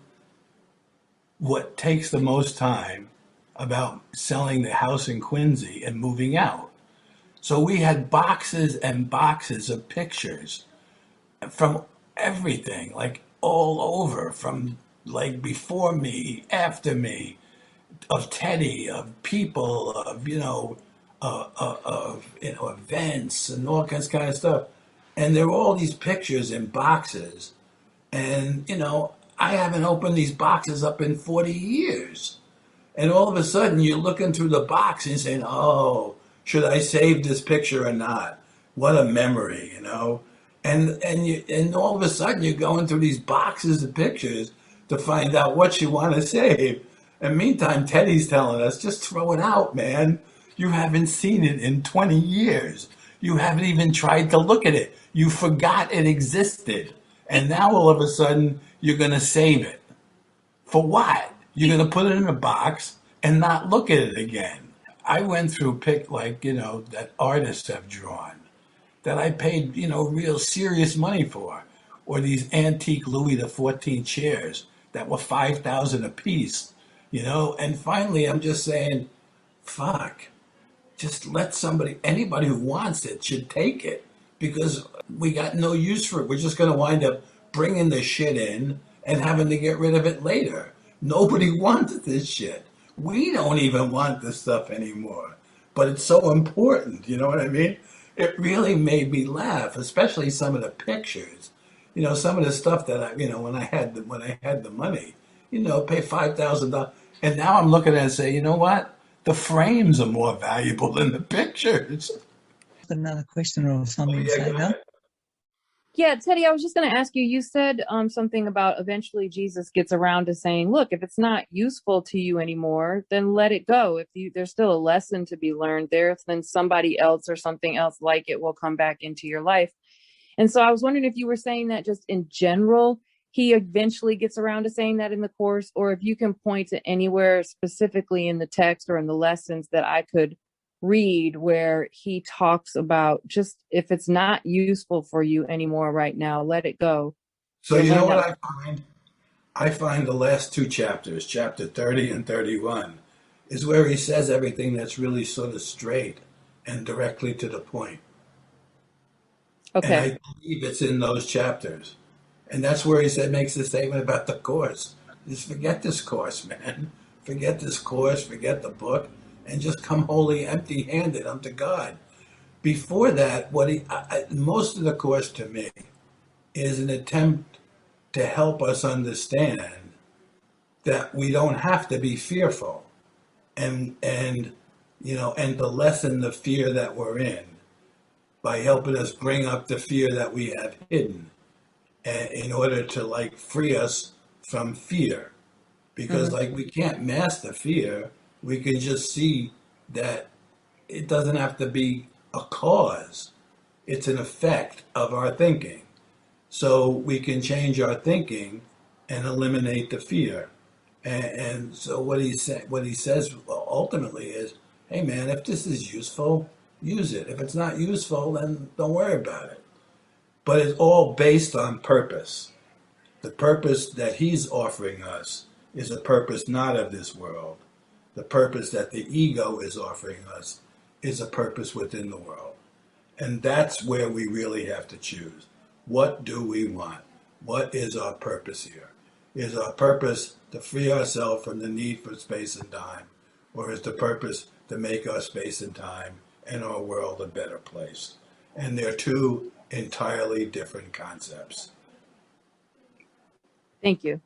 Speaker 3: what takes the most time about selling the house in Quincy and moving out. So we had boxes and boxes of pictures from everything, like all over, from like before me, after me, of Teddy, of people, of events and all kinds of kind of stuff. And there were all these pictures in boxes. And, I haven't opened these boxes up in 40 years. And all of a sudden you're looking through the box and saying, oh, should I save this picture or not? What a memory, And all of a sudden you're going through these boxes of pictures to find out what you want to save. And meantime, Teddy's telling us, just throw it out, man. You haven't seen it in 20 years. You haven't even tried to look at it. You forgot it existed. And now all of a sudden, you're going to save it. For what? You're going to put it in a box and not look at it again. I went through that artists have drawn, that I paid, real serious money for. Or these antique Louis XIV chairs that were $5,000 a piece, And finally, I'm just saying, fuck. Just let anybody who wants it should take it, because we got no use for it. We're just going to wind up bringing the shit in and having to get rid of it later. Nobody wants this shit. We don't even want this stuff anymore, but it's so important. You know what I mean? It really made me laugh, especially some of the pictures. Some of the stuff that when I had the money, pay $5,000, and now I'm looking at it and say, you know what? The frames are more valuable than the pictures.
Speaker 1: Another question or something to say now?
Speaker 5: Yeah, Teddy, I was just going to ask you, you said something about eventually Jesus gets around to saying, look, if it's not useful to you anymore, then let it go. If there's still a lesson to be learned there, then somebody else or something else like it will come back into your life. And so I was wondering if you were saying that just in general, he eventually gets around to saying that in the course, or if you can point to anywhere specifically in the text or in the lessons that I could read where he talks about just if it's not useful for you anymore right now, let it go.
Speaker 3: So you know what I find? I find the last two chapters, chapter 30 and 31, is where he says everything that's really sort of straight and directly to the point. And
Speaker 5: Okay.
Speaker 3: I believe it's in those chapters. And that's where he said, makes the statement about the course. Just forget this course, man. Forget this course, forget the book, and just come wholly empty-handed unto God. Before that, most of the course to me is an attempt to help us understand that we don't have to be fearful, and and to lessen the fear that we're in by helping us bring up the fear that we have hidden, in order to like free us from fear. Because
Speaker 5: Hmm.
Speaker 3: like we can't master fear, we can just see that it doesn't have to be a cause. It's an effect of our thinking. So we can change our thinking and eliminate the fear. And so what he says ultimately is, hey man, if this is useful, use it. If it's not useful, then don't worry about it. But it's all based on purpose. The purpose that he's offering us is a purpose not of this world. The purpose that the ego is offering us is a purpose within the world. And that's where we really have to choose. What do we want? What is our purpose here? Is our purpose to free ourselves from the need for space and time? Or is the purpose to make our space and time and our world a better place? And they're two entirely different concepts.
Speaker 5: Thank you.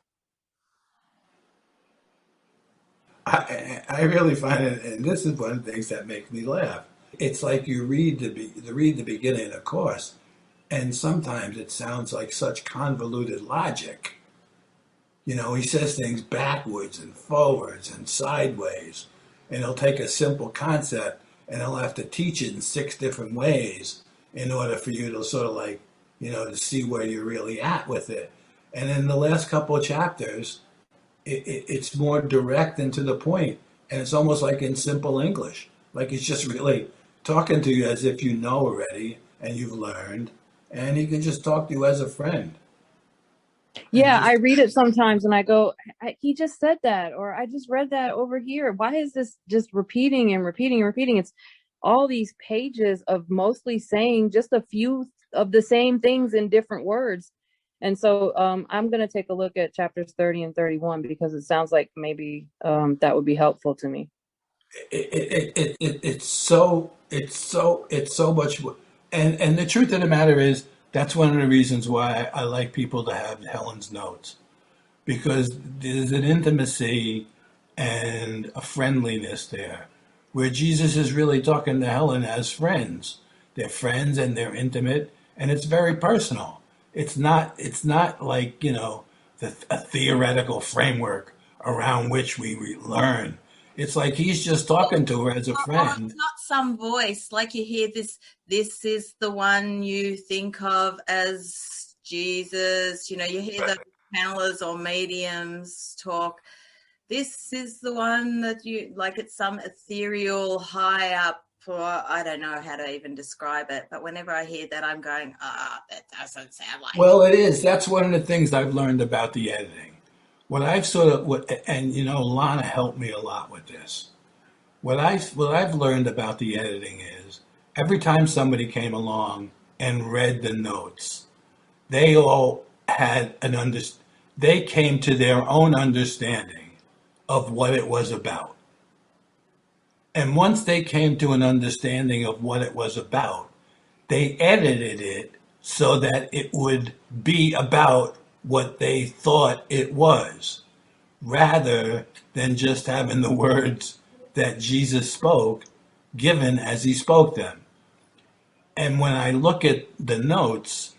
Speaker 3: I really find it, and this is one of the things that makes me laugh. It's like you read the beginning of the course, and sometimes it sounds like such convoluted logic. You know, he says things backwards and forwards and sideways, and he'll take a simple concept and he'll have to teach it in 6 different ways in order for you to sort of like, to see where you're really at with it. And in the last couple of chapters, it's more direct and to the point, and it's almost like in simple English, like he's just really talking to you as if you know already and you've learned, and he can just talk to you as a friend.
Speaker 5: Yeah, I read it sometimes and I go, he just said that, or I just read that over here. Why is this just repeating and repeating and repeating? It's all these pages of mostly saying just a few of the same things in different words. And so I'm going to take a look at chapters 30 and 31 because it sounds like maybe that would be helpful to me.
Speaker 3: It's so much, and the truth of the matter is that's one of the reasons why I like people to have Helen's notes, because there's an intimacy and a friendliness there where Jesus is really talking to Helen as friends. They're friends and they're intimate, and it's very personal. It's not like, a theoretical framework around which we learn. It's like he's just talking to her as a friend.
Speaker 2: It's not some voice like you hear this is the one you think of as Jesus. You hear the channelers or mediums talk. This is the one that you like. It's some ethereal high up, or I don't know how to even describe it, but whenever I hear that, I'm going, that doesn't sound like
Speaker 3: Well, it is. That's one of the things I've learned about the editing. Lana helped me a lot with this. What I've learned about the editing is every time somebody came along and read the notes, they all had they came to their own understanding of what it was about. And once they came to an understanding of what it was about, they edited it so that it would be about what they thought it was, rather than just having the words that Jesus spoke given as he spoke them. And when I look at the notes,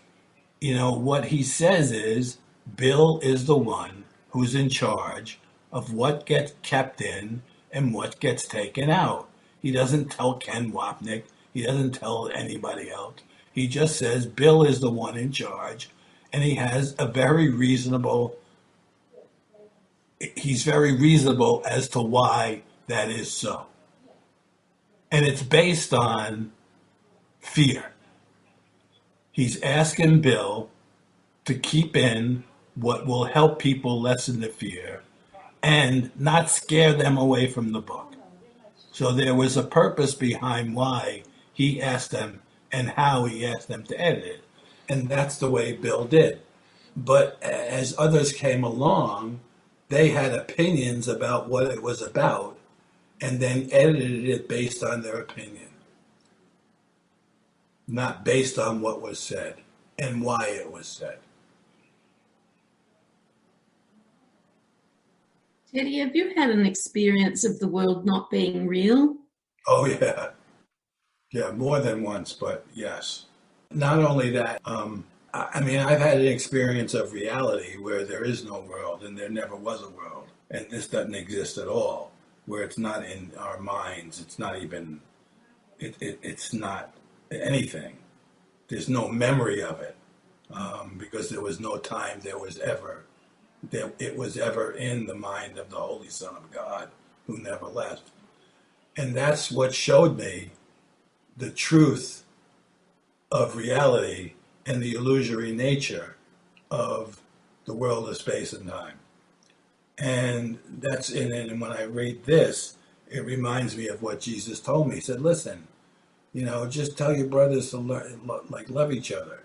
Speaker 3: what he says is Bill is the one who's in charge of what gets kept in and what gets taken out. He doesn't tell Ken Wapnick. He doesn't tell anybody else. He just says Bill is the one in charge, and he's very reasonable as to why that is so. And it's based on fear. He's asking Bill to keep in what will help people lessen the fear and not scare them away from the book. So there was a purpose behind why he asked them and how he asked them to edit it. And that's the way Bill did. But as others came along, they had opinions about what it was about and then edited it based on their opinion, not based on what was said and why it was said.
Speaker 6: Teddy, have you had an experience of the world not being real?
Speaker 3: Oh, yeah. Yeah, more than once, but yes. Not only that, I mean, I've had an experience of reality where there is no world and there never was a world. And this doesn't exist at all, where it's not in our minds. It's not even, it's not anything. There's no memory of it because there was no time it was ever in the mind of the Holy Son of God who never left. And that's what showed me the truth of reality and the illusory nature of the world of space and time. And that's in it. And when I read this, it reminds me of what Jesus told me. He said, listen, just tell your brothers to love each other,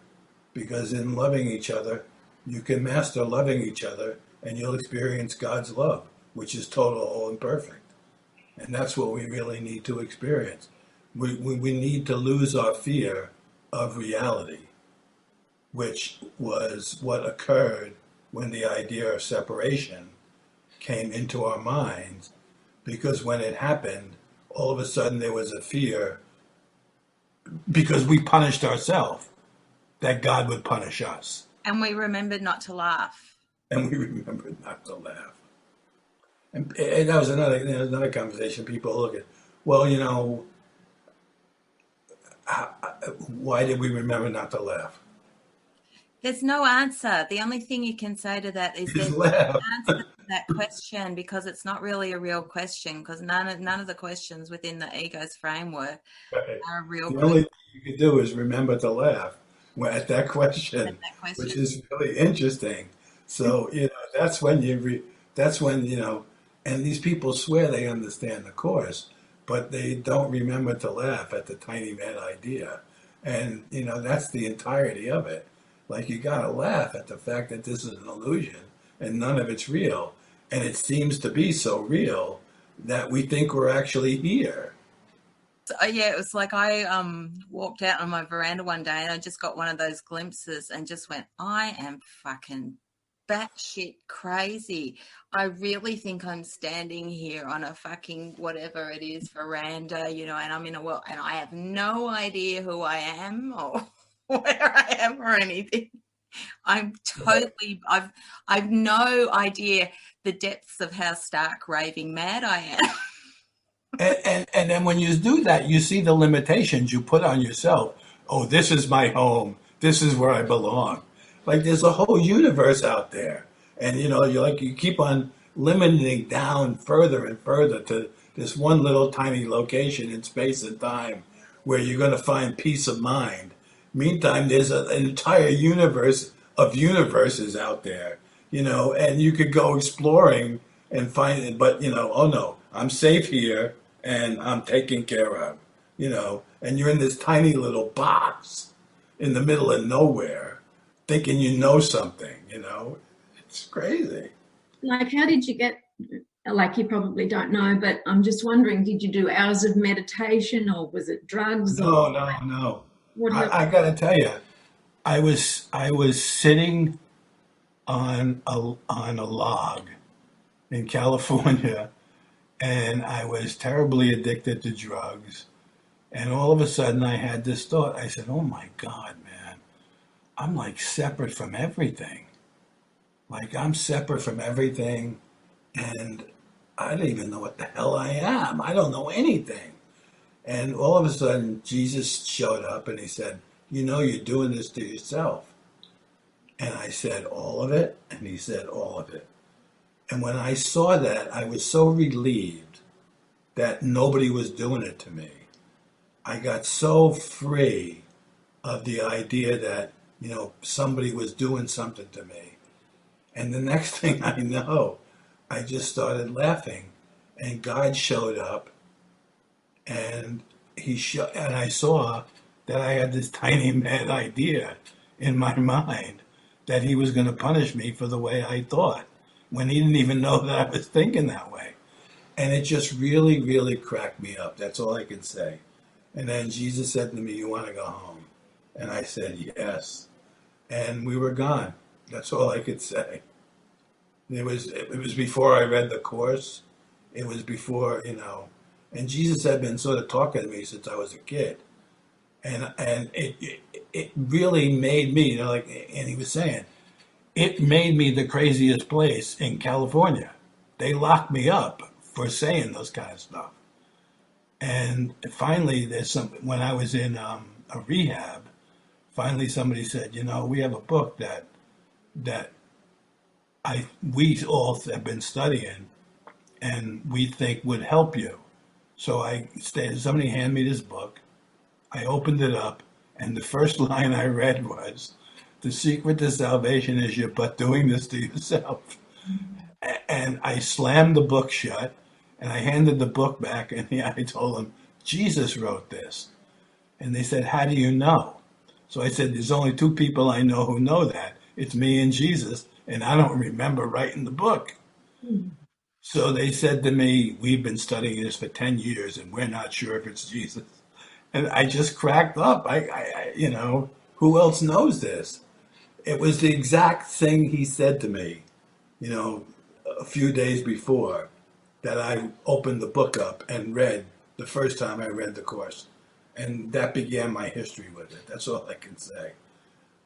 Speaker 3: because in loving each other, you can master loving each other and you'll experience God's love, which is total, whole, and perfect. And that's what we really need to experience. We need to lose our fear of reality, which was what occurred when the idea of separation came into our minds, because when it happened, all of a sudden there was a fear because we punished ourselves that God would punish us.
Speaker 2: And we remembered not to laugh.
Speaker 3: And we remembered not to laugh. And that was another conversation. People look at, well, why did we remember not to laugh?
Speaker 2: There's no answer. The only thing you can say to that is there's no answer to that question, because it's not really a real question, because none of the questions within the ego's framework are a real question.
Speaker 3: The only thing you can do is remember to laugh at that question, which is really interesting. So, that's when and these people swear they understand the Course, but they don't remember to laugh at the tiny mad idea. And, that's the entirety of it. Like, you got to laugh at the fact that this is an illusion and none of it's real. And it seems to be so real that we think we're actually here.
Speaker 2: So, yeah, it was like I walked out on my veranda one day and I just got one of those glimpses and just went, I am fucking batshit crazy. I really think I'm standing here on a fucking whatever it is veranda, and I'm in a world and I have no idea who I am or where I am or anything. I'm totally, I've no idea the depths of how stark raving mad I am.
Speaker 3: And then when you do that, you see the limitations you put on yourself. Oh, this is my home. This is where I belong. Like, there's a whole universe out there. And, you keep on limiting down further and further to this one little tiny location in space and time where you're going to find peace of mind. Meantime, there's an entire universe of universes out there, and you could go exploring and find it. But, oh no, I'm safe here and I'm taken care of, and you're in this tiny little box in the middle of nowhere thinking you know something, it's crazy.
Speaker 6: Like, how did you get, like, you probably don't know, but I'm just wondering, did you do hours of meditation or was it drugs?
Speaker 3: No. I got to tell you, I was sitting on a log in California, and I was terribly addicted to drugs. And all of a sudden, I had this thought. I said, "Oh my God, man, I'm like separate from everything. Like, I'm separate from everything, and I don't even know what the hell I am. I don't know anything." And all of a sudden, Jesus showed up and he said, "You're doing this to yourself." And I said, "All of it?" And he said, "All of it." And when I saw that, I was so relieved that nobody was doing it to me. I got so free of the idea that, somebody was doing something to me. And the next thing I know, I just started laughing, and God showed up, and and I saw that I had this tiny mad idea in my mind that he was going to punish me for the way I thought, when he didn't even know that I was thinking that way. And it just really, really cracked me up. That's all I can say. And then Jesus said to me, "You want to go home?" And I said, "Yes." And we were gone. That's all I could say. It was before I read the course. It was before, and Jesus had been sort of talking to me since I was a kid. And it really made me, and he was saying, it made me the craziest place in California. They locked me up for saying those kind of stuff. And finally, when I was in a rehab, finally somebody said, we have a book that we all have been studying and we think would help you. So somebody handed me this book. I opened it up, and the first line I read was, "The secret to salvation is you're but doing this to yourself." And I slammed the book shut, and I handed the book back, and I told them, "Jesus wrote this." And they said, "How do you know?" So I said, "There's only two people I know who know that. It's me and Jesus, and I don't remember writing the book." So they said to me, "We've been studying this for 10 years, and we're not sure if it's Jesus." And I just cracked up. Who else knows this? It was the exact thing he said to me, a few days before, that I opened the book up and read the first time I read the course. And that began my history with it. That's all I can say.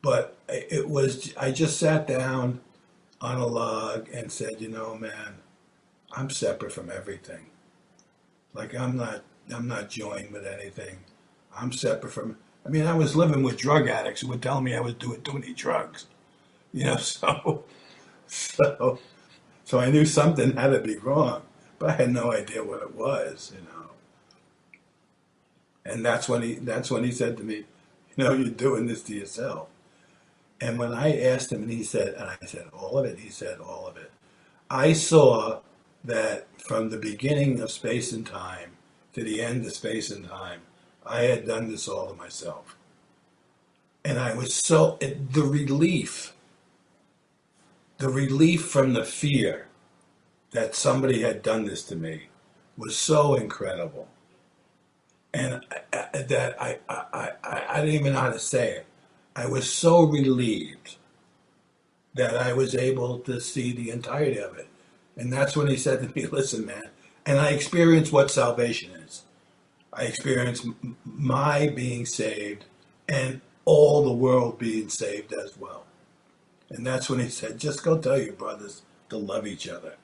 Speaker 3: But I just sat down on a log and said, man, I'm separate from everything. Like I'm not joined with anything. I'm separate from. I was living with drug addicts who were telling me I was doing too many drugs. So so I knew something had to be wrong, but I had no idea what it was. And that's when he said to me, "You're doing this to yourself." And when I asked him, and I said, "All of it?" He said, "All of it." I saw that from the beginning of space and time to the end of space and time, I had done this all to myself. And I was the relief from the fear that somebody had done this to me was so incredible. And that I didn't even know how to say it. I was so relieved that I was able to see the entirety of it. And that's when he said to me, "Listen, man," and I experienced what salvation is. I experienced my being saved and all the world being saved as well. And that's when he said, "Just go tell your brothers to love each other,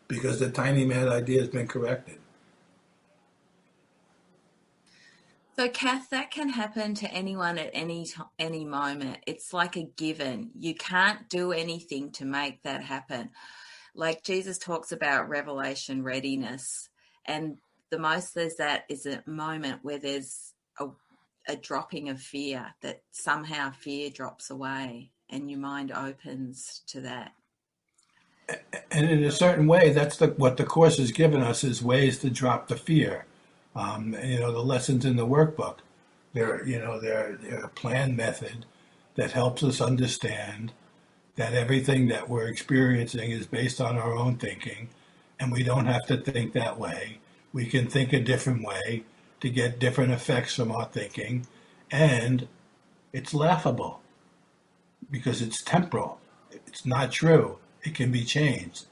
Speaker 3: because the tiny mad idea has been corrected."
Speaker 2: So, Kath, that can happen to anyone at any moment. It's like a given. You can't do anything to make that happen. Like Jesus talks about revelation readiness, and the most there's that is a moment where there's a dropping of fear, that somehow fear drops away and your mind opens to that.
Speaker 3: And in a certain way, that's what the course has given us, is ways to drop the fear. The lessons in the workbook, they're a planned method that helps us understand that everything that we're experiencing is based on our own thinking, and we don't have to think that way. We can think a different way to get different effects from our thinking, and it's laughable because it's temporal. It's not true. It can be changed.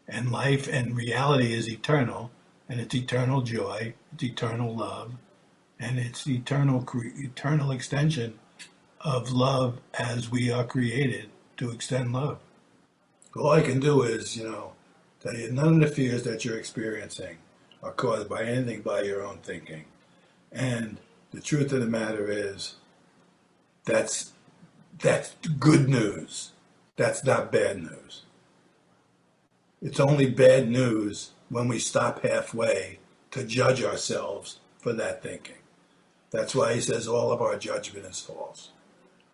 Speaker 3: And life and reality is eternal, and it's eternal joy, it's eternal love, and it's eternal extension of love as we are created to extend love. All I can do is, tell you none of the fears that you're experiencing are caused by anything by your own thinking. And the truth of the matter is, that's good news. That's not bad news. It's only bad news when we stop halfway to judge ourselves for that thinking. That's why he says all of our judgment is false.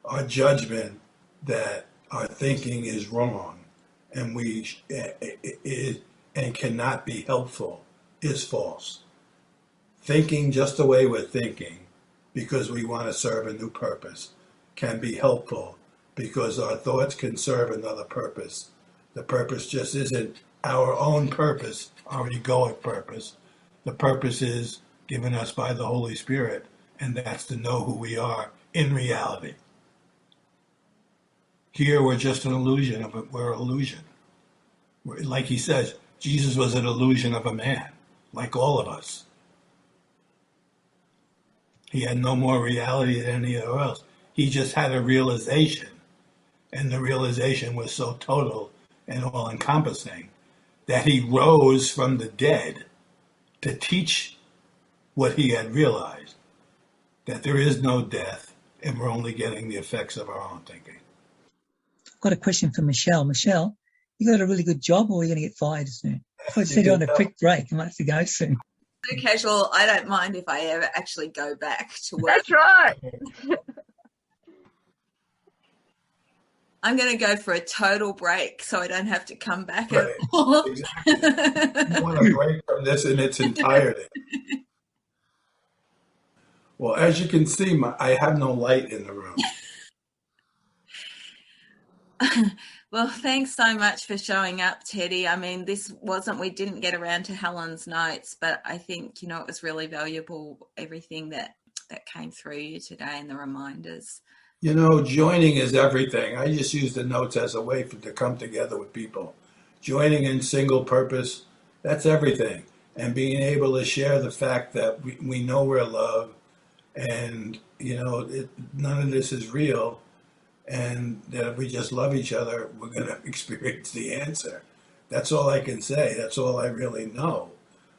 Speaker 3: Our judgment that our thinking is wrong and and cannot be helpful is false. Thinking just the way we're thinking because we want to serve a new purpose can be helpful because our thoughts can serve another purpose. The purpose just isn't our own purpose, our egoic purpose. The purpose is given us by the Holy Spirit, and that's to know who we are in reality. Here we're just an illusion of it. We're an illusion. Like he says, Jesus was an illusion of a man, like all of us. He had no more reality than anyone else. He just had a realization, and the realization was so total and all-encompassing that he rose from the dead to teach what he had realized, that there is no death, and we're only getting the effects of our own thinking.
Speaker 1: I've got a question for Michelle. Michelle, you got a really good job, or are you going to get fired soon? If I said you're on a quick break, you might have to go soon.
Speaker 2: So casual, I don't mind if I ever actually go back to work.
Speaker 4: That's right.
Speaker 2: I'm going to go for a total break so I don't have to come back
Speaker 3: Right.
Speaker 2: at all.
Speaker 3: Exactly. You want to break from this in its entirety. Well, as you can see, I have no light in the room.
Speaker 2: Well, thanks so much for showing up, Teddy. I mean, we didn't get around to Helen's notes, but I think, it was really valuable, everything that came through you today and the reminders.
Speaker 3: Joining is everything. I just use the notes as a way to come together with people. Joining in single purpose, that's everything. And being able to share the fact that we know we're loved and, none of this is real. And that if we just love each other, we're going to experience the answer. That's all I can say. That's all I really know.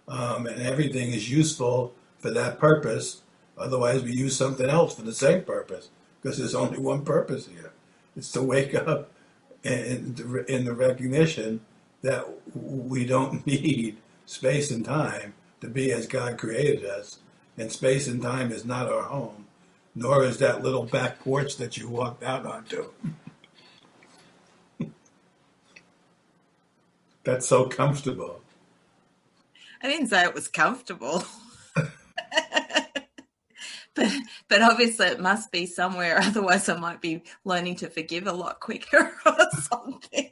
Speaker 3: And everything is useful for that purpose. Otherwise, we use something else for the same purpose, because there's only one purpose here. It's to wake up in the recognition that we don't need space and time to be as God created us. And space and time is not our home, nor is that little back porch that you walked out onto. That's so comfortable.
Speaker 2: I didn't say it was comfortable. But obviously it must be somewhere, otherwise I might be learning to forgive a lot quicker or something.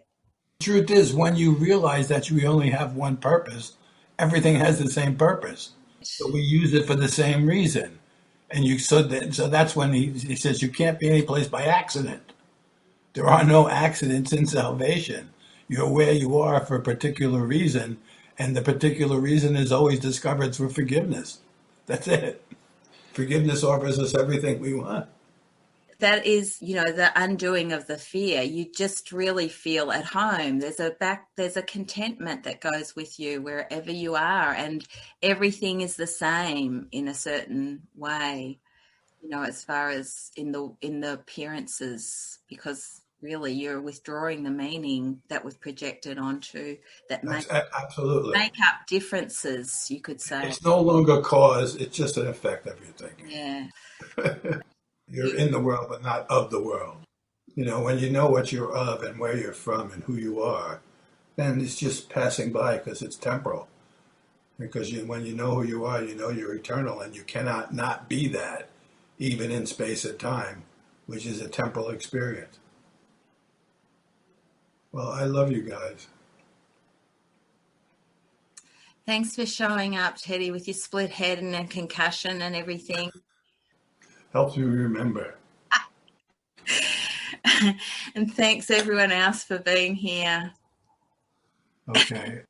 Speaker 3: Truth is, when you realize that you only have one purpose, everything has the same purpose. So we use it for the same reason. And so that's when he says you can't be any place by accident. There are no accidents in salvation. You're where you are for a particular reason, and the particular reason is always discovered through forgiveness. That's it. Forgiveness offers us everything we want.
Speaker 2: That is, the undoing of the fear. You just really feel at home. There's a contentment that goes with you wherever you are, and everything is the same in a certain way, as far as in the appearances, because really you're withdrawing the meaning that was projected onto that
Speaker 3: Absolutely
Speaker 2: make up differences, you could say.
Speaker 3: It's no longer cause, it's just an effect of your thinking.
Speaker 2: Yeah.
Speaker 3: You're in the world, but not of the world. When you know what you're of and where you're from and who you are, then it's just passing by because it's temporal. Because when you know who you are, you know you're eternal, and you cannot not be that, even in space and time, which is a temporal experience. Well, I love you guys.
Speaker 2: Thanks for showing up, Teddy, with your split head and a concussion and everything.
Speaker 3: Helps me remember.
Speaker 2: And thanks everyone else for being here.
Speaker 3: Okay.